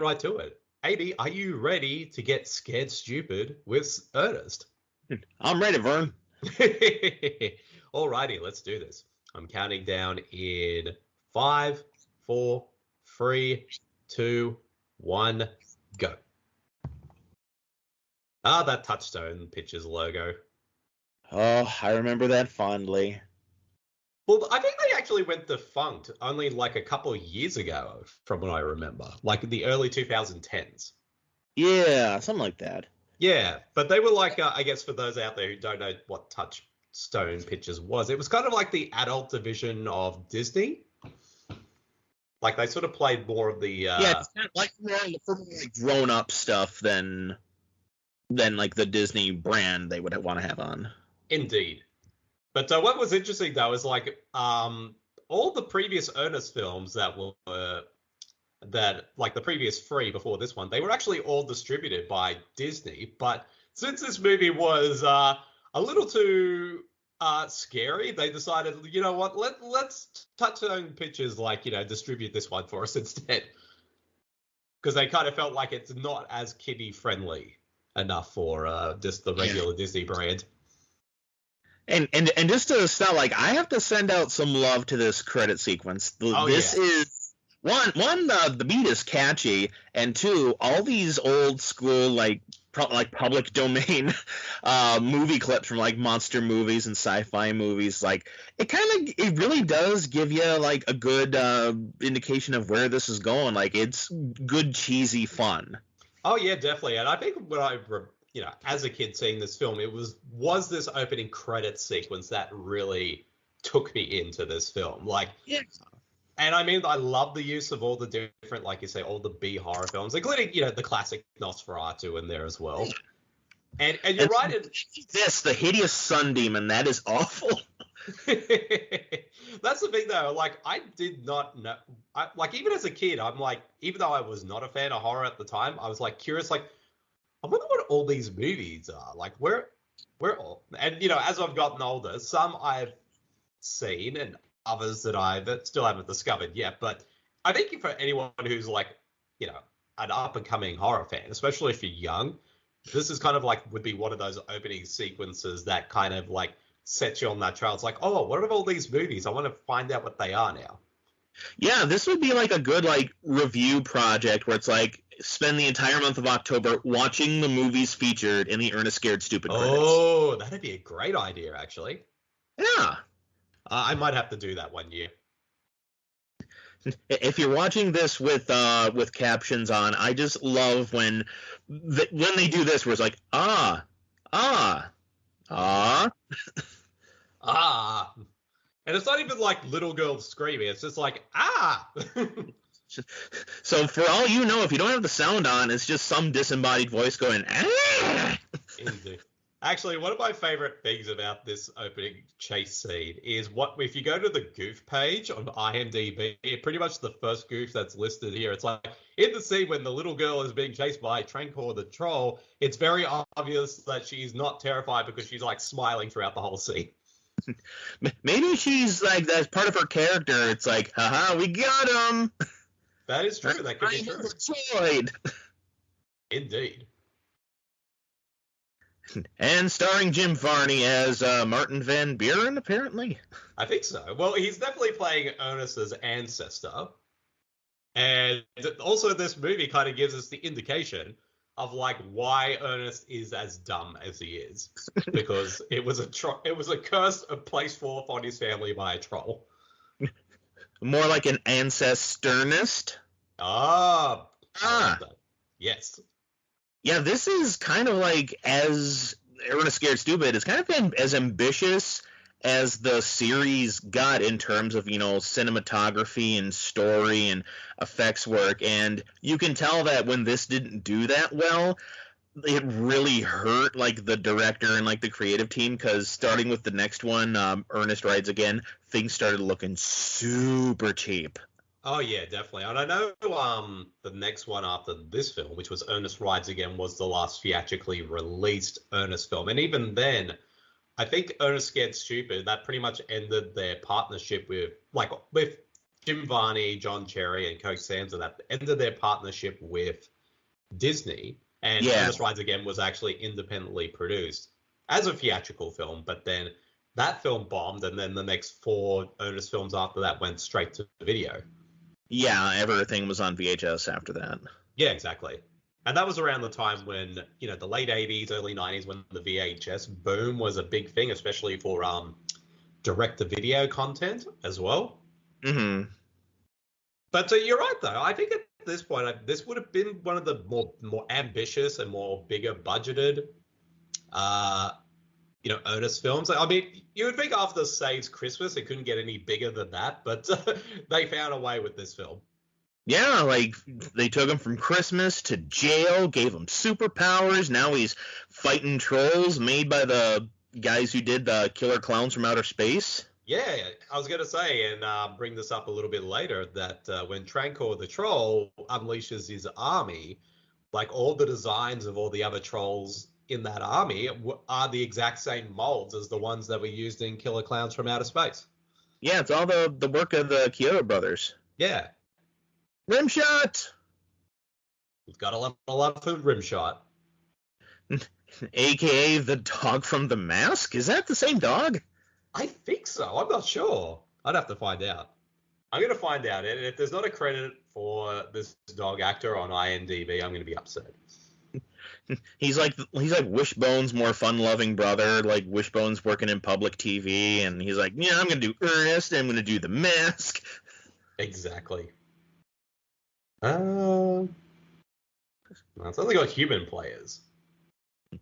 right to it. Amie, are you ready to get scared stupid with Ernest? I'm ready, Vern. Alrighty, let's do this. I'm counting down in 5, 4, 3, 2, 1, go. Ah, that Touchstone Pictures logo. Oh, I remember that fondly. Well, I think they actually went defunct only like a couple of years ago, from what I remember, like the early 2010s. Yeah, something like that. Yeah, but they were like, I guess for those out there who don't know what Touchstone Pictures was, it was kind of like the adult division of Disney. Like they sort of played more of the yeah, it's kind of like more grown up stuff than like the Disney brand they would want to have on. Indeed. But what was interesting though is like all the previous Ernest films that were like the previous 3 before this one, they were actually all distributed by Disney. But since this movie was a little too scary, they decided, you know what, let's Touchstone Pictures distribute this one for us instead, because they kind of felt like it's not as kiddie friendly enough for just the regular Disney brand. And just to start, like, I have to send out some love to this credit sequence. This is one, the beat is catchy, and 2, all these old school like public domain movie clips from like monster movies and sci-fi movies. Like it really does give you like a good indication of where this is going. Like it's good cheesy fun. Oh yeah, definitely. And I think when I as a kid seeing this film, it was this opening credits sequence that really took me into this film. Like, yeah. And I mean, I love the use of all the different, like you say, all the B horror films, including, the classic Nosferatu in there as well. And you're right. The hideous sun demon, that is awful. That's the thing, though. Like, I did not know. Even as a kid, I'm like, even though I was not a fan of horror at the time, I was like curious, like, I wonder what all these movies are. Like, where all. And, as I've gotten older, some I've seen and others that I still haven't discovered yet. But I think for anyone who's like, an up-and-coming horror fan, especially if you're young, this is kind of like would be one of those opening sequences that kind of like sets you on that trail. It's like, oh, what are all these movies? I want to find out what they are now. Yeah, this would be like a good like review project where it's like spend the entire month of October watching the movies featured in the Ernest Scared Stupid credits. Oh, that'd be a great idea, actually. Yeah. I might have to do that one year. If you're watching this with captions on, I just love when they do this, where it's like ah, and it's not even like little girls screaming; it's just like ah. So for all you know, if you don't have the sound on, it's just some disembodied voice going ah. Indeed. Actually, one of my favorite things about this opening chase scene is if you go to the goof page on IMDb, pretty much the first goof that's listed here, it's like in the scene when the little girl is being chased by Trancor the troll, it's very obvious that she's not terrified because she's like smiling throughout the whole scene. Maybe she's like, that's part of her character. It's like, haha, we got him. That is true. That could be true. Indeed. And starring Jim Varney as Martin Van Buren, apparently. I think so. Well, he's definitely playing Ernest's ancestor. And also this movie kind of gives us the indication of like why Ernest is as dumb as he is. Because it was a curse placed forth on his family by a troll. More like an ancesternist. Ah. Yes. Yeah, this is kind of like, as Ernest Scared Stupid, it's kind of been as ambitious as the series got in terms of, cinematography and story and effects work. And you can tell that when this didn't do that well, it really hurt, like, the director and, like, the creative team, because starting with the next one, Ernest Rides Again, things started looking super cheap. Oh, yeah, definitely. And I know the next one after this film, which was Ernest Rides Again, was the last theatrically released Ernest film. And even then, I think Ernest Scared Stupid, that pretty much ended their partnership with Jim Varney, John Cherry, and Coke Sands at the end of their partnership with Disney. And Ernest Rides Again was actually independently produced as a theatrical film, but then that film bombed, and then the next 4 Ernest films after that went straight to video. Yeah, everything was on VHS after that. Yeah, exactly. And that was around the time when, the late 80s, early 90s, when the VHS boom was a big thing, especially for direct-to-video content as well. Mm-hmm. But you're right, though. I think at this point, this would have been one of the more ambitious and more bigger budgeted, Ernest films. I mean, you would think after Saves Christmas, it couldn't get any bigger than that, but they found a way with this film. Yeah, like, they took him from Christmas to jail, gave him superpowers. Now he's fighting trolls made by the guys who did the Killer Clowns from Outer Space. Yeah, I was going to say, and bring this up a little bit later, that when Trancor the Troll unleashes his army, like, all the designs of all the other trolls in that army are the exact same molds as the ones that were used in Killer Clowns from Outer Space. Yeah, it's all the work of the Kyoto brothers. Yeah. Rimshot! We've got a lot of food, Rimshot. AKA the dog from The Mask? Is that the same dog? I think so. I'm not sure. I'd have to find out. I'm going to find out. And if there's not a credit for this dog actor on IMDb, I'm going to be upset. He's like Wishbone's more fun-loving brother, like Wishbone's working in public TV, and he's like, yeah, I'm going to do Ernest, and I'm going to do The Mask. Exactly. It sounds like got human players.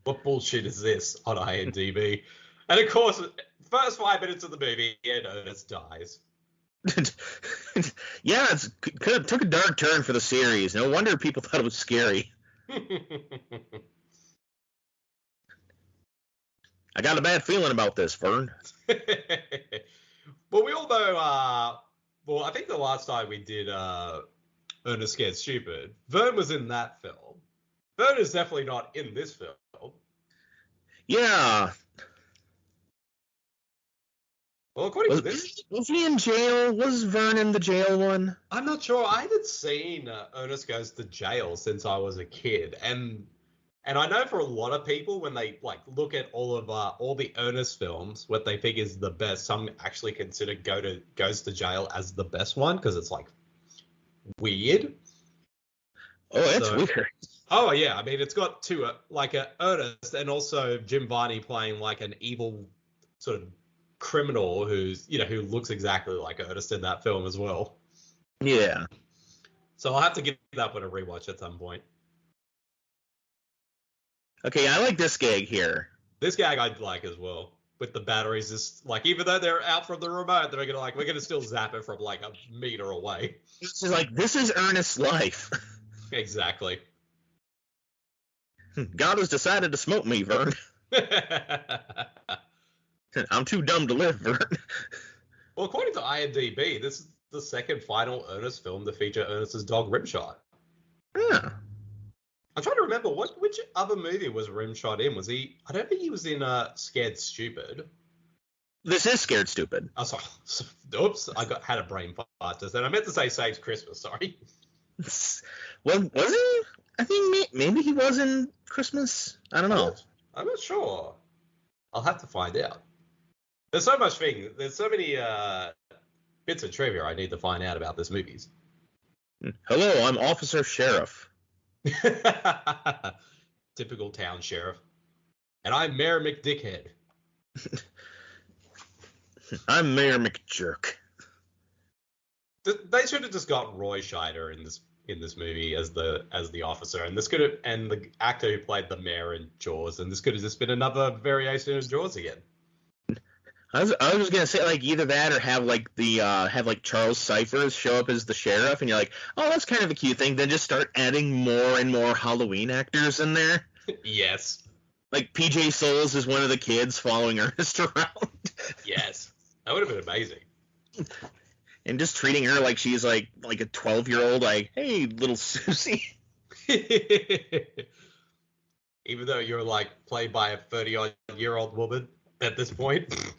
What bullshit is this on IMDb? And of course, first 5 minutes of the movie, and Ernest dies. Yeah, it took a dark turn for the series. No wonder people thought it was scary. I got a bad feeling about this, Vern. Well, we all know, I think the last time we did Ernest Scared Stupid, Vern was in that film. Vern is definitely not in this film. Yeah. Well, according to this... Was he in jail? Was Vern in the jail one? I'm not sure. I haven't seen Ernest Goes to Jail since I was a kid. And I know for a lot of people, when they look at all the Ernest films, what they think is the best, some actually consider Goes to Jail as the best one because it's weird. Oh, that's weird. Oh yeah, I mean it's got two Ernest and also Jim Varney playing an evil sort of criminal who looks exactly like Ernest in that film as well. Yeah. So I'll have to give that one a rewatch at some point. Okay, I like this gag here. This gag I like as well. With the batteries, just even though they're out from the remote, we're gonna still zap it from a meter away. This is Ernest's life. Exactly. God has decided to smoke me, Vern. I'm too dumb to live, Vern. Well, according to IMDb, this is the second final Ernest film to feature Ernest's dog Rimshot. Yeah. I'm trying to remember which other movie was Rimshot in. Was he? I don't think he was in Scared Stupid. This is Scared Stupid. Oh, sorry. Oops, had a brain fart just then. I meant to say Saves Christmas. Sorry. Well, was he? I think maybe he was in Christmas. I don't know. I'm not sure. I'll have to find out. There's so much thing. There's so many bits of trivia I need to find out about this movies. Hello, I'm Officer Sheriff. Typical town sheriff. And I'm Mayor McDickhead. I'm Mayor McJerk. They should have just got Roy Scheider in this movie as the officer, and the actor who played the mayor in Jaws, and this could have just been another variation of Jaws again. I was gonna say either that or have Charles Cyphers show up as the sheriff, and you're like, oh, that's kind of a cute thing. Then just start adding more and more Halloween actors in there. Yes. PJ Souls is one of the kids following Ernest around. Yes, that would have been amazing. And just treating her like she's like a 12-year-old, hey, little Susie. Even though you're played by a 30-odd-year-old woman at this point.